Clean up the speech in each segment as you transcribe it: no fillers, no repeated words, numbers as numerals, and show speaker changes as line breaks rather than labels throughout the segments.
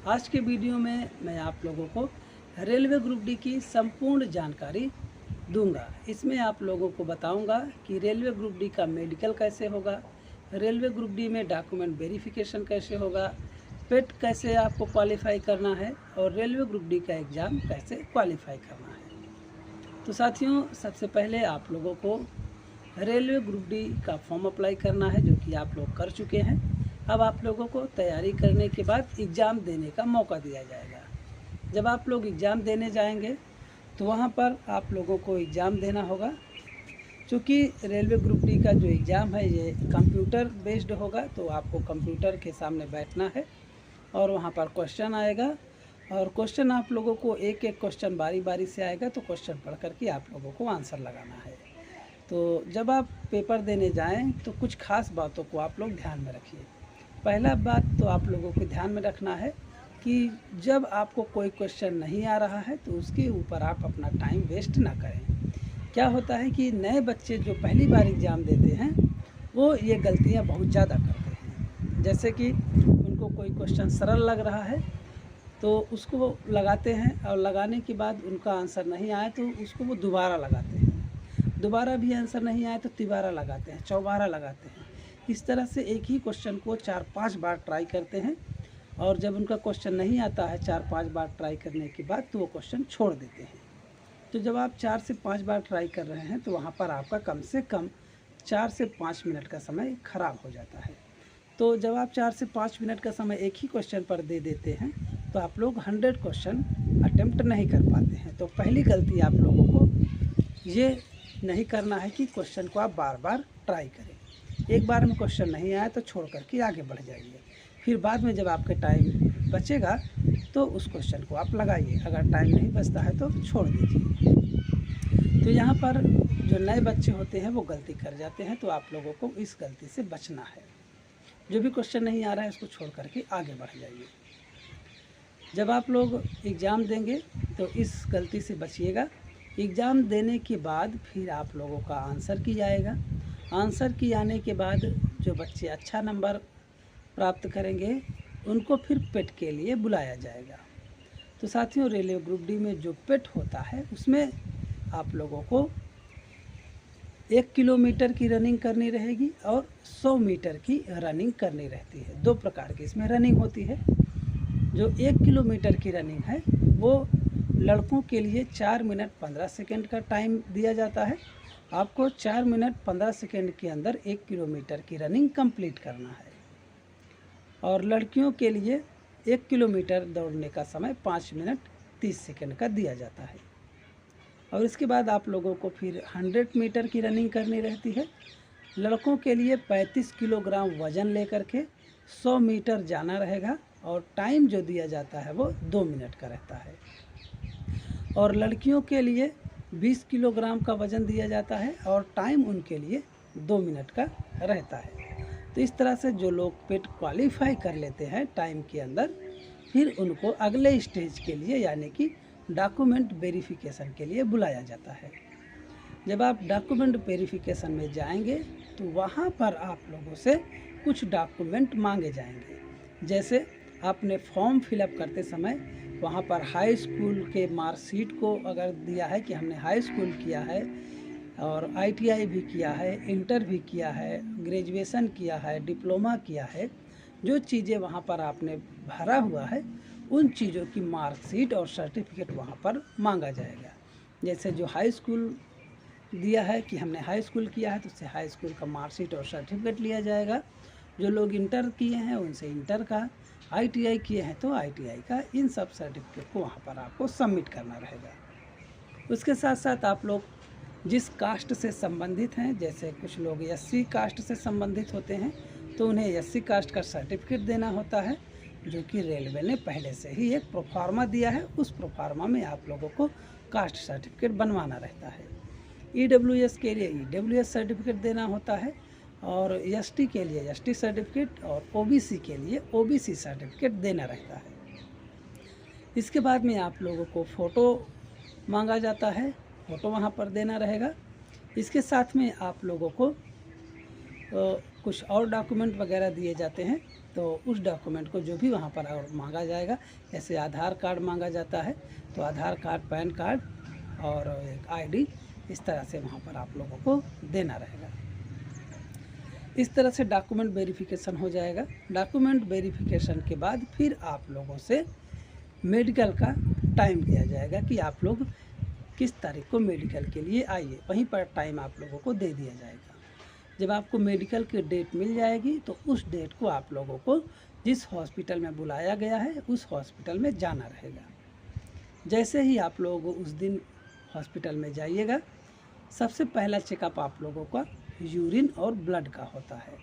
आज के वीडियो में मैं आप लोगों को रेलवे ग्रुप डी की संपूर्ण जानकारी दूंगा। इसमें आप लोगों को बताऊंगा कि रेलवे ग्रुप डी का मेडिकल कैसे होगा, रेलवे ग्रुप डी में डॉक्यूमेंट वेरिफिकेशन कैसे होगा, पेट कैसे आपको क्वालिफाई करना है और रेलवे ग्रुप डी का एग्ज़ाम कैसे क्वालिफाई करना है। तो साथियों, सबसे पहले आप लोगों को रेलवे ग्रुप डी का फॉर्म अप्लाई करना है, जो कि आप लोग कर चुके हैं। अब आप लोगों को तैयारी करने के बाद एग्ज़ाम देने का मौका दिया जाएगा। जब आप लोग एग्ज़ाम देने जाएंगे तो वहाँ पर आप लोगों को एग्ज़ाम देना होगा। चूँकि रेलवे ग्रुप डी का जो एग्ज़ाम है ये कंप्यूटर बेस्ड होगा, तो आपको कंप्यूटर के सामने बैठना है और वहाँ पर क्वेश्चन आएगा और क्वेश्चन आप लोगों को एक एक क्वेश्चन बारी बारी से आएगा, तो क्वेश्चन पढ़ करके आप लोगों को आंसर लगाना है। तो जब आप पेपर देने जाएं तो कुछ खास बातों को आप लोग ध्यान में रखिए। पहला बात तो आप लोगों को ध्यान में रखना है कि जब आपको कोई क्वेश्चन नहीं आ रहा है तो उसके ऊपर आप अपना टाइम वेस्ट ना करें। क्या होता है कि नए बच्चे जो पहली बार एग्ज़ाम देते हैं वो ये गलतियां बहुत ज़्यादा करते हैं। जैसे कि उनको कोई क्वेश्चन सरल लग रहा है तो उसको लगाते हैं और लगाने के बाद उनका आंसर नहीं आया तो उसको वो दोबारा लगाते हैं, दोबारा भी आंसर नहीं आया तो तिबारा लगाते हैं, चौबारा लगाते हैं। इस तरह से एक ही क्वेश्चन को 4-5 बार ट्राई करते हैं और जब उनका क्वेश्चन नहीं आता है 4-5 बार ट्राई करने के बाद तो वो क्वेश्चन छोड़ देते हैं। तो जब आप 4 से 5 बार ट्राई कर रहे हैं तो वहाँ पर आपका कम से कम 4 से 5 मिनट का समय खराब हो जाता है। तो जब आप 4 से 5 मिनट का समय एक ही क्वेश्चन पर दे देते हैं तो आप लोग 100 क्वेश्चन अटेम्प्ट नहीं कर पाते हैं। तो पहली गलती आप लोगों को ये नहीं करना है कि क्वेश्चन को आप बार बार ट्राई करें। एक बार में क्वेश्चन नहीं आया तो छोड़ करके आगे बढ़ जाइए, फिर बाद में जब आपके टाइम बचेगा तो उस क्वेश्चन को आप लगाइए। अगर टाइम नहीं बचता है तो छोड़ दीजिए। तो यहाँ पर जो नए बच्चे होते हैं वो गलती कर जाते हैं, तो आप लोगों को इस गलती से बचना है। जो भी क्वेश्चन नहीं आ रहा है उसको छोड़ करके आगे बढ़ जाइए। जब आप लोग एग्ज़ाम देंगे तो इस गलती से बचिएगा। एग्ज़ाम देने के बाद फिर आप लोगों का आंसर की जाएगा। आंसर की आने के बाद जो बच्चे अच्छा नंबर प्राप्त करेंगे उनको फिर पेट के लिए बुलाया जाएगा। तो साथियों, रेलवे ग्रुप डी में जो पेट होता है उसमें आप लोगों को 1 किलोमीटर की रनिंग करनी रहेगी और 100 मीटर की रनिंग करनी रहती है। 2 प्रकार की इसमें रनिंग होती है। जो 1 किलोमीटर की रनिंग है वो लड़कों के लिए 4 मिनट 15 सेकेंड का टाइम दिया जाता है। आपको 4 मिनट 15 सेकेंड के अंदर 1 किलोमीटर की रनिंग कंप्लीट करना है। और लड़कियों के लिए 1 किलोमीटर दौड़ने का समय 5 मिनट 30 सेकेंड का दिया जाता है। और इसके बाद आप लोगों को फिर 100 मीटर की रनिंग करनी रहती है। लड़कों के लिए 35 किलोग्राम वज़न लेकर के 100 मीटर जाना रहेगा और टाइम जो दिया जाता है वो 2 मिनट का रहता है। और लड़कियों के लिए 20 किलोग्राम का वज़न दिया जाता है और टाइम उनके लिए 2 मिनट का रहता है। तो इस तरह से जो लोग पेट क्वालिफाई कर लेते हैं टाइम के अंदर, फिर उनको अगले स्टेज के लिए यानी कि डॉक्यूमेंट वेरिफिकेशन के लिए बुलाया जाता है। जब आप डॉक्यूमेंट वेरिफिकेशन में जाएंगे तो वहाँ पर आप लोगों से कुछ डॉक्यूमेंट मांगे जाएंगे। जैसे आपने फॉर्म फिलअप करते समय वहाँ पर हाई स्कूल के मार्कशीट को अगर दिया है कि हमने हाई स्कूल किया है और ITI भी किया है, इंटर भी किया है, ग्रेजुएशन किया है, डिप्लोमा किया है, जो चीज़ें वहाँ पर आपने भरा हुआ है उन चीज़ों की मार्कशीट और सर्टिफिकेट वहाँ पर मांगा जाएगा। जैसे जो हाई स्कूल दिया है कि हमने हाई स्कूल किया है तो उससे हाई स्कूल का मार्कशीट और सर्टिफिकेट लिया जाएगा। जो लोग इंटर किए हैं उनसे इंटर का, ITI किए हैं तो ITI का, इन सब सर्टिफिकेट को वहाँ पर आपको सबमिट करना रहेगा। उसके साथ साथ आप लोग जिस कास्ट से संबंधित हैं, जैसे कुछ लोग SC कास्ट से संबंधित होते हैं तो उन्हें SC कास्ट का सर्टिफिकेट देना होता है, जो कि रेलवे ने पहले से ही एक प्रोफार्मा दिया है। उस प्रोफार्मा में आप लोगों को कास्ट सर्टिफिकेट बनवाना रहता है। EWS के लिए EWS सर्टिफिकेट देना होता है और ST के लिए ST सर्टिफिकेट और OBC के लिए OBC सर्टिफिकेट देना रहता है। इसके बाद में आप लोगों को फ़ोटो मांगा जाता है, फ़ोटो वहाँ पर देना रहेगा। इसके साथ में आप लोगों को कुछ और डॉक्यूमेंट वगैरह दिए जाते हैं। तो उस डॉक्यूमेंट को जो भी वहाँ पर और मांगा जाएगा, जैसे आधार कार्ड मांगा जाता है तो आधार कार्ड, पैन कार्ड और एक आईडी, इस तरह से वहाँ पर आप लोगों को देना रहेगा। इस तरह से डॉक्यूमेंट वेरिफिकेशन हो जाएगा। डॉक्यूमेंट वेरिफिकेशन के बाद फिर आप लोगों से मेडिकल का टाइम दिया जाएगा कि आप लोग किस तारीख को मेडिकल के लिए आइए, वहीं पर टाइम आप लोगों को दे दिया जाएगा। जब आपको मेडिकल की डेट मिल जाएगी तो उस डेट को आप लोगों को जिस हॉस्पिटल में बुलाया गया है उस हॉस्पिटल में जाना रहेगा। जैसे ही आप लोग उस दिन हॉस्पिटल में जाइएगा, सबसे पहला चेकअप आप लोगों का यूरिन और ब्लड का होता है।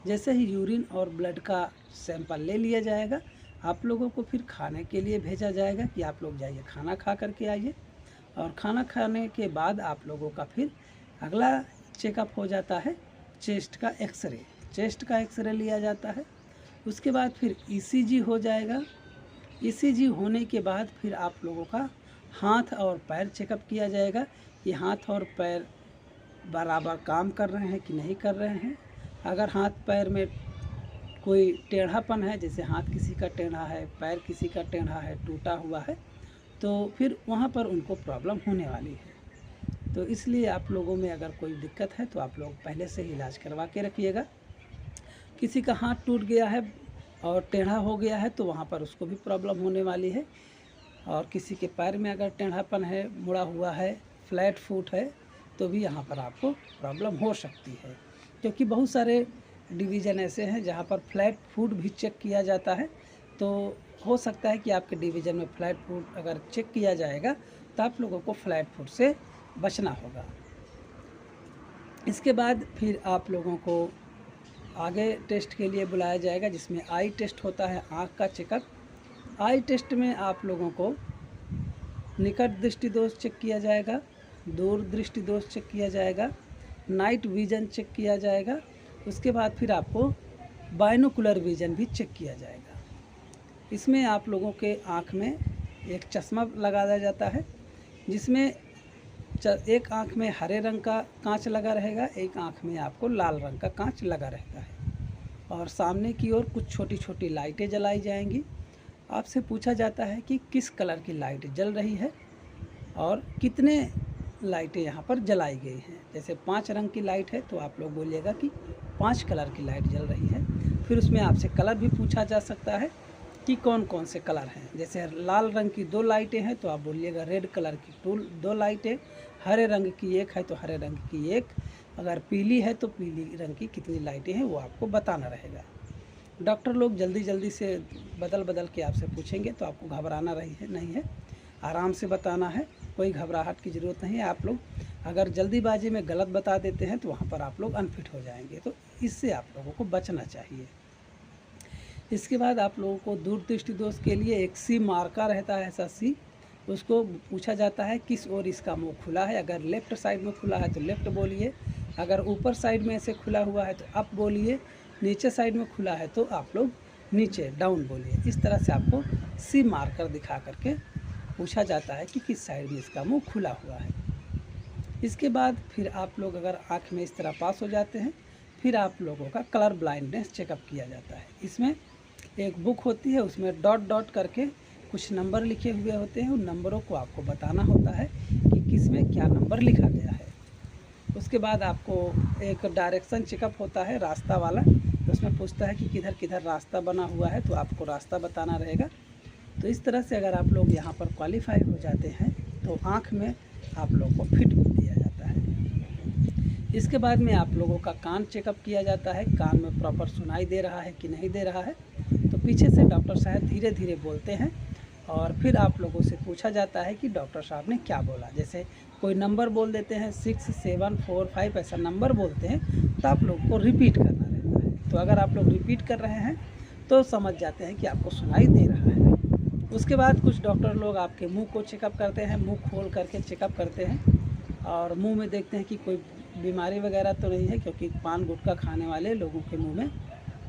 जैसे ही यूरिन और ब्लड का सैंपल ले लिया जाएगा, आप लोगों को फिर खाने के लिए भेजा जाएगा कि आप लोग जाइए खाना खा करके आइए। और खाना खाने के बाद आप लोगों का फिर अगला चेकअप हो जाता है चेस्ट का एक्सरे। चेस्ट का एक्सरे लिया जाता है। उसके बाद फिर ईसीजी हो जाएगा। ईसीजी होने के बाद फिर आप लोगों का हाथ और पैर चेकअप किया जाएगा कि हाथ और पैर बराबर काम कर रहे हैं कि नहीं कर रहे हैं। अगर हाथ पैर में कोई टेढ़ापन है, जैसे हाथ किसी का टेढ़ा है, पैर किसी का टेढ़ा है, टूटा हुआ है, तो फिर वहाँ पर उनको प्रॉब्लम होने वाली है। तो इसलिए आप लोगों में अगर कोई दिक्कत है तो आप लोग पहले से ही इलाज करवा के रखिएगा। किसी का हाथ टूट गया है और टेढ़ा हो गया है तो वहाँ पर उसको भी प्रॉब्लम होने वाली है। और किसी के पैर में अगर टेढ़ापन है, मुड़ा हुआ है, फ्लैट फुट है, तो भी यहाँ पर आपको प्रॉब्लम हो सकती है। क्योंकि बहुत सारे डिवीज़न ऐसे हैं जहाँ पर फ्लैट फुट भी चेक किया जाता है। तो हो सकता है कि आपके डिवीज़न में फ्लैट फुट अगर चेक किया जाएगा तो आप लोगों को फ्लैट फुट से बचना होगा। इसके बाद फिर आप लोगों को आगे टेस्ट के लिए बुलाया जाएगा, जिसमें आई टेस्ट होता है, आँख का चेकअप। आई टेस्ट में आप लोगों को निकट दृष्टि दोष चेक किया जाएगा, दूर दृष्टि दोष चेक किया जाएगा, नाइट विज़न चेक किया जाएगा। उसके बाद फिर आपको बाइनोकुलर विज़न भी चेक किया जाएगा। इसमें आप लोगों के आँख में एक चश्मा लगाया जाता है, जिसमें एक आँख में हरे रंग का कांच लगा रहेगा, एक आँख में आपको लाल रंग का कांच लगा रहता है। और सामने की ओर कुछ छोटी छोटी लाइटें जलाई जाएंगी। आपसे पूछा जाता है कि किस कलर की लाइट जल रही है और कितने लाइटें यहाँ पर जलाई गई हैं। जैसे 5 रंग की लाइट है तो आप लोग बोलिएगा कि 5 कलर की लाइट जल रही है। फिर उसमें आपसे कलर भी पूछा जा सकता है कि कौन कौन से कलर हैं। जैसे लाल रंग की 2 लाइटें हैं तो आप बोलिएगा रेड कलर की 2 लाइटें, हरे रंग की 1 है तो हरे रंग की 1, अगर पीली है तो पीली रंग की कितनी लाइटें हैं वो आपको बताना रहेगा। डॉक्टर लोग जल्दी जल्दी से बदल के आपसे पूछेंगे तो आपको घबराना नहीं है, आराम से बताना है, कोई घबराहट की ज़रूरत नहीं है। आप लोग अगर जल्दीबाजी में गलत बता देते हैं तो वहाँ पर आप लोग अनफिट हो जाएंगे, तो इससे आप लोगों को बचना चाहिए। इसके बाद आप लोगों को दूर दृष्टि दोष के लिए एक सी मार्का रहता है, ऐसा सी, उसको पूछा जाता है किस ओर इसका मुंह खुला है। अगर लेफ़्ट साइड में खुला है तो लेफ़्ट बोलिए, अगर ऊपर साइड में ऐसे खुला हुआ है तो अप बोलिए, नीचे साइड में खुला है तो आप लोग नीचे डाउन बोलिए। इस तरह से आपको सी मार्कर दिखा करके पूछा जाता है कि किस साइड में इसका मुंह खुला हुआ है। इसके बाद फिर आप लोग अगर आँख में इस तरह पास हो जाते हैं, फिर आप लोगों का कलर ब्लाइंडनेस चेकअप किया जाता है। इसमें एक बुक होती है, उसमें डॉट डॉट करके कुछ नंबर लिखे हुए होते हैं। उन नंबरों को आपको बताना होता है कि किस में क्या नंबर लिखा गया है। उसके बाद आपको एक डायरेक्शन चेकअप होता है, रास्ता वाला, तो उसमें पूछता है कि किधर किधर रास्ता बना हुआ है, तो आपको रास्ता बताना रहेगा। तो इस तरह से अगर आप लोग यहाँ पर क्वालिफाई हो जाते हैं तो आँख में आप लोग को फिट भी दिया जाता है। इसके बाद में आप लोगों का कान चेकअप किया जाता है, कान में प्रॉपर सुनाई दे रहा है कि नहीं दे रहा है। तो पीछे से डॉक्टर साहब धीरे धीरे बोलते हैं और फिर आप लोगों से पूछा जाता है कि डॉक्टर साहब ने क्या बोला। जैसे कोई नंबर बोल देते हैं 6, 7, 4, 5 ऐसा नंबर बोलते हैं, तो आप लोग को रिपीट करना रहता है। तो अगर आप लोग रिपीट कर रहे हैं तो समझ जाते हैं कि आपको सुनाई दे रहा है। उसके बाद कुछ डॉक्टर लोग आपके मुंह को चेकअप करते हैं, मुंह खोल करके चेकअप करते हैं और मुंह में देखते हैं कि कोई बीमारी वगैरह तो नहीं है, क्योंकि पान गुटखा खाने वाले लोगों के मुंह में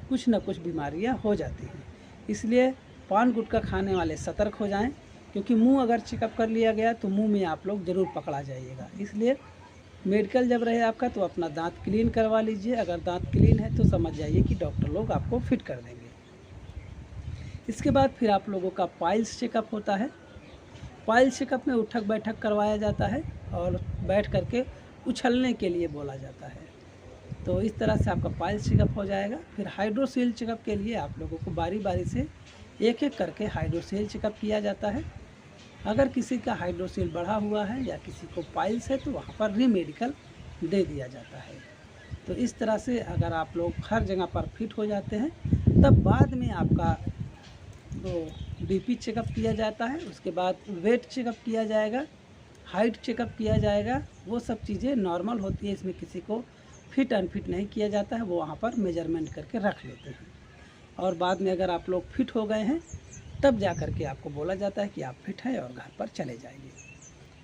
कुछ न कुछ बीमारियां हो जाती हैं। इसलिए पान गुटखा खाने वाले सतर्क हो जाएं, क्योंकि मुंह अगर चेकअप कर लिया गया तो मुंह में आप लोग ज़रूर पकड़ा जाइएगा। इसलिए मेडिकल जब रहे आपका तो अपना दांत क्लीन करवा लीजिए। अगर दांत क्लीन है तो समझ जाइए कि डॉक्टर लोग आपको फिट कर देंगे। इसके बाद फिर आप लोगों का पाइल्स चेकअप होता है। पाइल्स चेकअप में उठक बैठक करवाया जाता है और बैठ करके उछलने के लिए बोला जाता है। तो इस तरह से आपका पाइल्स चेकअप हो जाएगा। फिर हाइड्रोसील चेकअप के लिए आप लोगों को बारी बारी से एक एक करके हाइड्रोसील चेकअप किया जाता है। अगर किसी का हाइड्रोसील बढ़ा हुआ है या किसी को पाइल्स है तो वहाँ पर रीमेडिकल दे दिया जाता है। तो इस तरह से अगर आप लोग हर जगह पर फिट हो जाते हैं तब बाद में आपका तो बीपी चेकअप किया जाता है। उसके बाद वेट चेकअप किया जाएगा, हाइट चेकअप किया जाएगा। वो सब चीज़ें नॉर्मल होती है, इसमें किसी को फिट अनफिट नहीं किया जाता है, वो वहाँ पर मेजरमेंट करके रख लेते हैं। और बाद में अगर आप लोग फिट हो गए हैं तब जा कर के आपको बोला जाता है कि आप फिट हैं और घर पर चले जाइए।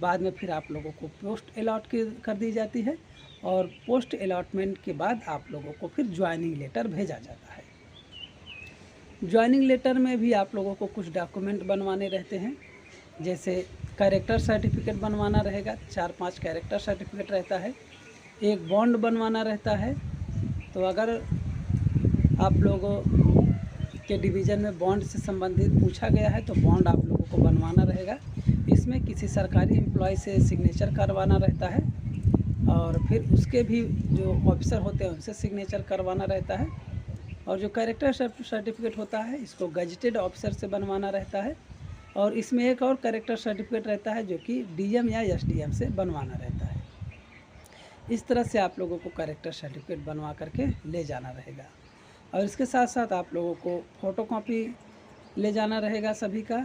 बाद में फिर आप लोगों को पोस्ट अलॉट कर दी जाती है और पोस्ट अलॉटमेंट के बाद आप लोगों को फिर ज्वाइनिंग लेटर भेजा जाता है। ज्वाइनिंग लेटर में भी आप लोगों को कुछ डॉक्यूमेंट बनवाने रहते हैं, जैसे कैरेक्टर सर्टिफिकेट बनवाना रहेगा, 4-5 कैरेक्टर सर्टिफिकेट रहता है, एक बॉन्ड बनवाना रहता है। तो अगर आप लोगों के डिवीज़न में बॉन्ड से संबंधित पूछा गया है तो बॉन्ड आप लोगों को बनवाना रहेगा। इसमें किसी सरकारी एम्प्लॉय से सिग्नेचर करवाना रहता है और फिर उसके भी जो ऑफिसर होते हैं उनसे सिग्नेचर करवाना रहता है। और जो कैरेक्टर सर्टिफिकेट होता है इसको गजेटेड ऑफिसर से बनवाना रहता है। और इसमें एक और कैरेक्टर सर्टिफिकेट रहता है जो कि डीएम या एसडीएम से बनवाना रहता है। इस तरह से आप लोगों को कैरेक्टर सर्टिफिकेट बनवा करके ले जाना रहेगा। और इसके साथ साथ आप लोगों को फ़ोटोकॉपी ले जाना रहेगा सभी का,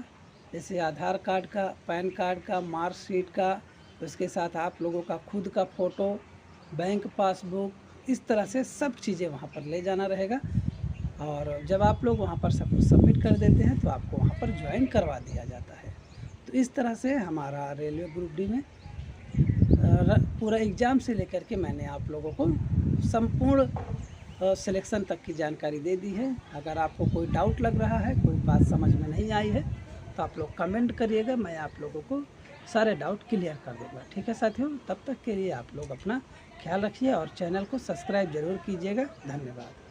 जैसे आधार कार्ड का, पैन कार्ड का, मार्कशीट का। उसके साथ आप लोगों का खुद का फ़ोटो, बैंक पासबुक, इस तरह से सब चीज़ें वहाँ पर ले जाना रहेगा। और जब आप लोग वहाँ पर सब कुछ सबमिट कर देते हैं तो आपको वहाँ पर ज्वाइन करवा दिया जाता है। तो इस तरह से हमारा रेलवे ग्रुप डी में पूरा एग्ज़ाम से लेकर के मैंने आप लोगों को संपूर्ण सिलेक्शन तक की जानकारी दे दी है। अगर आपको कोई डाउट लग रहा है, कोई बात समझ में नहीं आई है तो आप लोग कमेंट करिएगा, मैं आप लोगों को सारे डाउट क्लियर कर दूँगा। ठीक है साथियों, तब तक के लिए आप लोग अपना ख्याल रखिए और चैनल को सब्सक्राइब ज़रूर कीजिएगा। धन्यवाद।